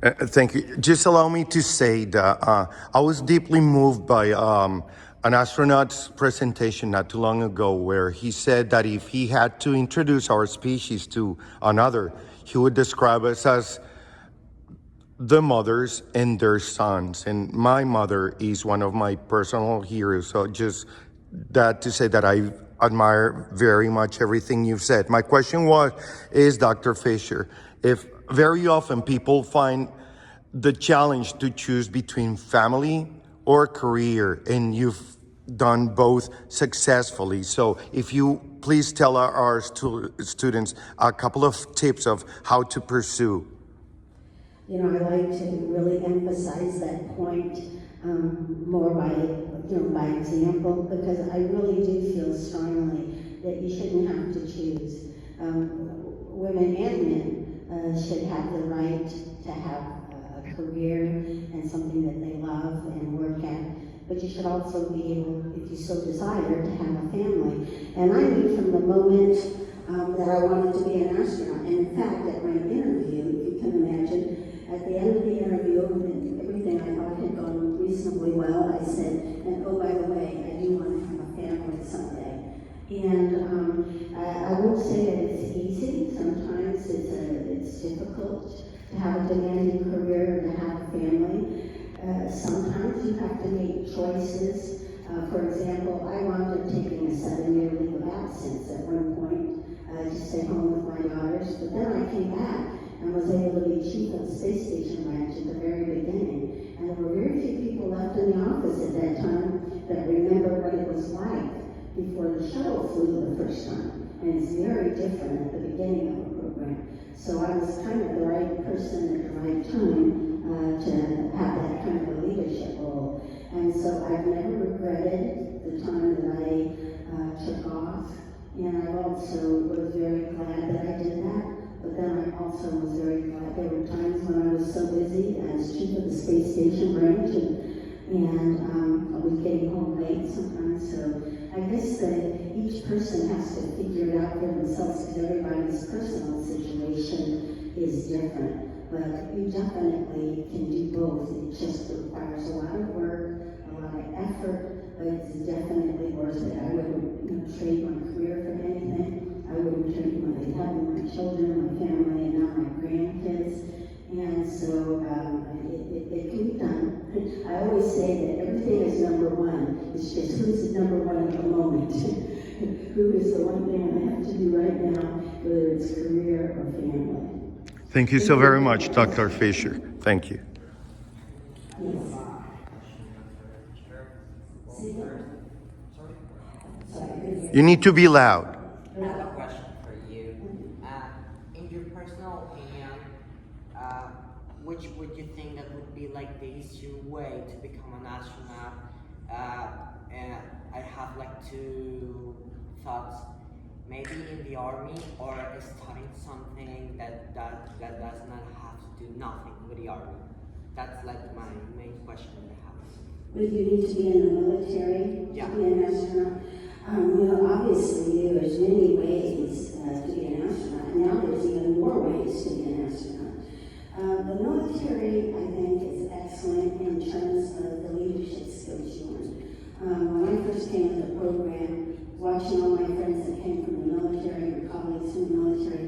Thank you. Just allow me to say that I was deeply moved by an astronaut's presentation not too long ago where he said that if he had to introduce our species to another, he would describe us as the mothers and their sons. And my mother is one of my personal heroes. So just that to say that I admire very much everything you've said. My question is Dr. Fisher, if very often people find the challenge to choose between family or career, and you've done both successfully. So if you please tell our students a couple of tips of how to pursue. I like to really emphasize that point more by example, because I really do feel strongly that you shouldn't have to choose. Women and men should have the right to have a career and something that they love and work at, but you should also be able, if you so desire, to have a family. And I knew from the moment that I wanted to be an astronaut, and in fact, at my interview, if you can imagine, at the end of the interview, and everything I thought had gone reasonably well, I said, and oh, by the way, I do want to have a family someday. And I won't say that it's easy. Sometimes it's difficult to have a demanding career and to have a family. Sometimes you have to make choices. For example, I wound up taking a 7-year leave of absence at one point to stay home with my daughters, but then I came back and was able to be chief of the space station ranch at the very beginning. And there were very few people left in the office at that time that remember what it was like before the shuttle flew the first time. And it's very different at the beginning of a program. So I was kind of the right person at the right time to have that kind of a leadership role. And so I've never regretted the time that I took off. And I also was very glad that I did that. But then I also was very glad. There were times when I was so busy as chief of the space station branch, and I was getting home late sometimes. So I guess that each person has to figure it out for themselves, because everybody's personal situation is different. But you definitely can do both. It just requires a lot of work, a lot of effort, but it's definitely worth it. I wouldn't trade my career for anything. I wouldn't trade having my children, my family, and now my grandkids. And so it can be done. I always say that everything is number one. It's just who's number one at the moment. Who is the one thing I have to do right now, whether it's career or family. Thank you so very much, Dr. Fisher. Thank you. Yes. You need to be loud. I have a question for you. In your personal opinion, which would you think that would be like the easier way to become an astronaut? And I have like two thoughts. Maybe in the army, or studying something that does not have to do nothing with the army. That's like my main question that I have. Would you need to be in the military to be an astronaut? Obviously there's many ways to be an astronaut, and now there's even more ways to be an astronaut. The military, I think, is excellent in terms of the leadership skills you learn. When I first came to the program, watching all my friends that came from the military or colleagues from the military,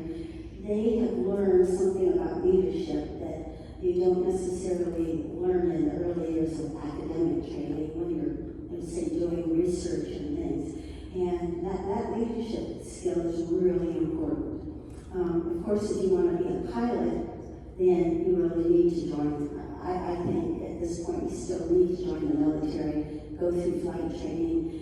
they have learned something about leadership that you don't necessarily learn in the early years of academic training when you're, say, doing research and things. And that leadership skill is really important. Of course, if you want to be a pilot, then you really need to join. I think at this point you still need to join the military, go through flight training.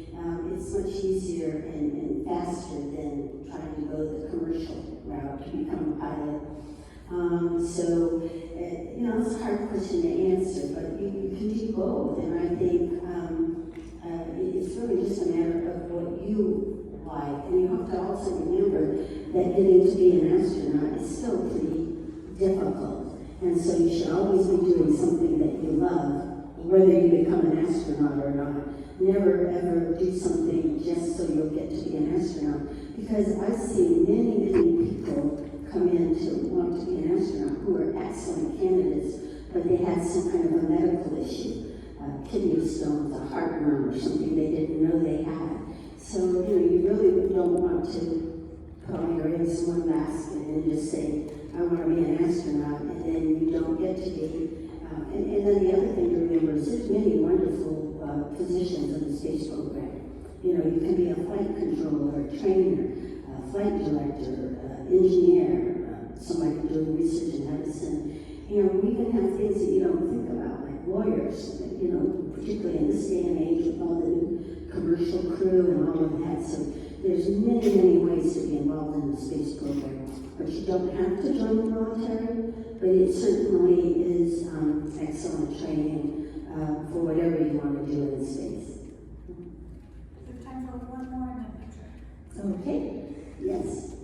It's much easier and faster than trying to go the commercial route to become a pilot. It's a hard question to answer, but you can do both. And I think it's really just a matter of what you like. And you have to also remember that getting to be an astronaut is still pretty difficult. And so you should always be doing something that you love, whether you become an astronaut or not. Never ever do something just so you'll get to be an astronaut. Because I've seen many, many people come in to want to be an astronaut who are excellent candidates but they had some kind of a medical issue, kidney stones, a heartburn, or something they didn't know they had. So, you really don't want to put all your eggs in one basket and just say, I want to be an astronaut, and then you don't get to be. And then the other thing to remember is there's many wonderful positions in the space program. You can be a flight controller, a trainer, a flight director, engineer, somebody doing research in medicine. We even have things that you don't think about, like lawyers, particularly in this day and age with all the new commercial crew and all of that. So there's many, many ways to be involved in the space program. But you don't have to join the military, but it certainly is excellent training for whatever you want to do in space. We have time for one more and then picture. Okay, yes.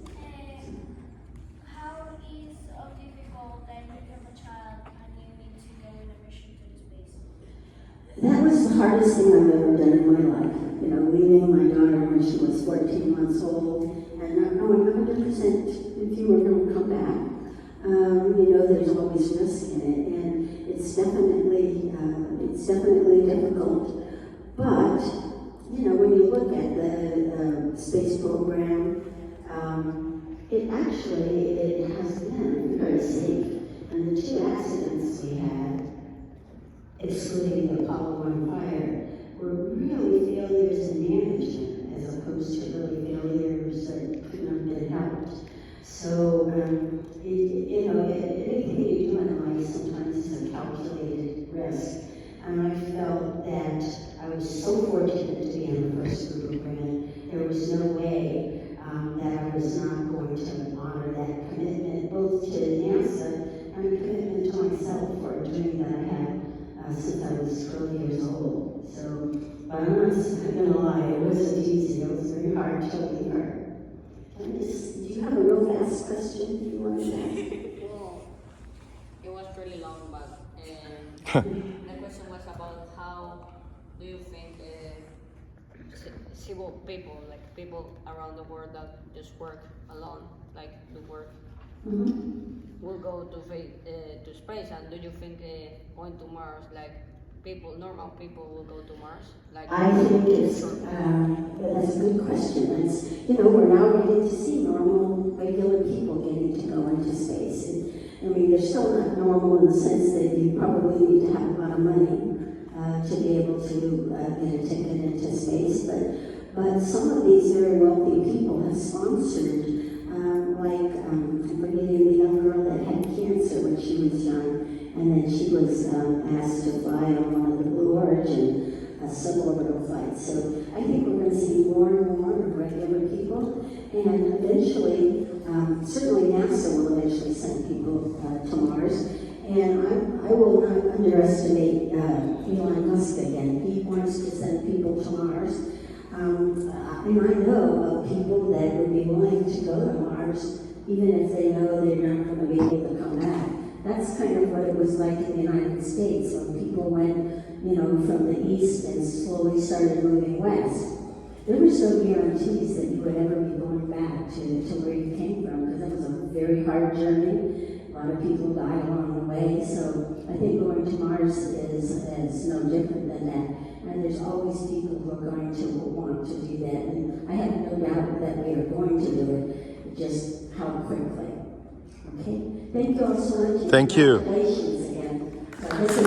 How is it difficult that you have a child and you need to go on a mission to the space? That was the hardest thing I've ever done in my life. Leaving my daughter when she was 14 months old and not knowing 100% if you were going to come back. There's always risk in it, and it's definitely difficult. But when you look at the space program, it has been very safe. And the two accidents we had, excluding the Apollo 1 fire, were really failures in management as opposed to really failures that couldn't have been helped. So, anything you do in life sometimes is a calculated risk. And I felt that I was so fortunate to be in the first group grant. There was no way that I was not going to honor that commitment, both to NASA and a commitment to myself for a dream that I had since I was 12 years old. So, but I'm not going to lie, it wasn't easy. It was very hard to leave her. Do you have a real fast question you want to ask? Well, it was really long, but the question was about how do you think civil people, like people around the world that just work alone, like do work, will go to space, and do you think going to Mars, like normal people will go to Mars? Like I think that's a good question. We're now getting to see normal, regular people getting to go into space. And, they're still not normal in the sense that you probably need to have a lot of money to be able to get a ticket into space. But some of these very wealthy people have sponsored, I'm forgetting the young girl that had cancer when she was young. And then she was asked to fly on one of the Blue Origin suborbital flights. So I think we're going to see more and more of regular people. And eventually, certainly NASA will eventually send people to Mars. And I will not underestimate Elon Musk again. He wants to send people to Mars. And I know of people that would be willing to go to Mars even if they know they're not going to be able to come back. That's kind of what it was like in the United States when people went, from the east and slowly started moving west. There was no guarantees that you would ever be going back to where you came from, because it was a very hard journey. A lot of people died along the way, so I think going to Mars is no different than that. And there's always people who are going to want to do that, and I have no doubt that we are going to do it, just how quickly. Okay? Thank you all so much. Thank you. Congratulations again. This is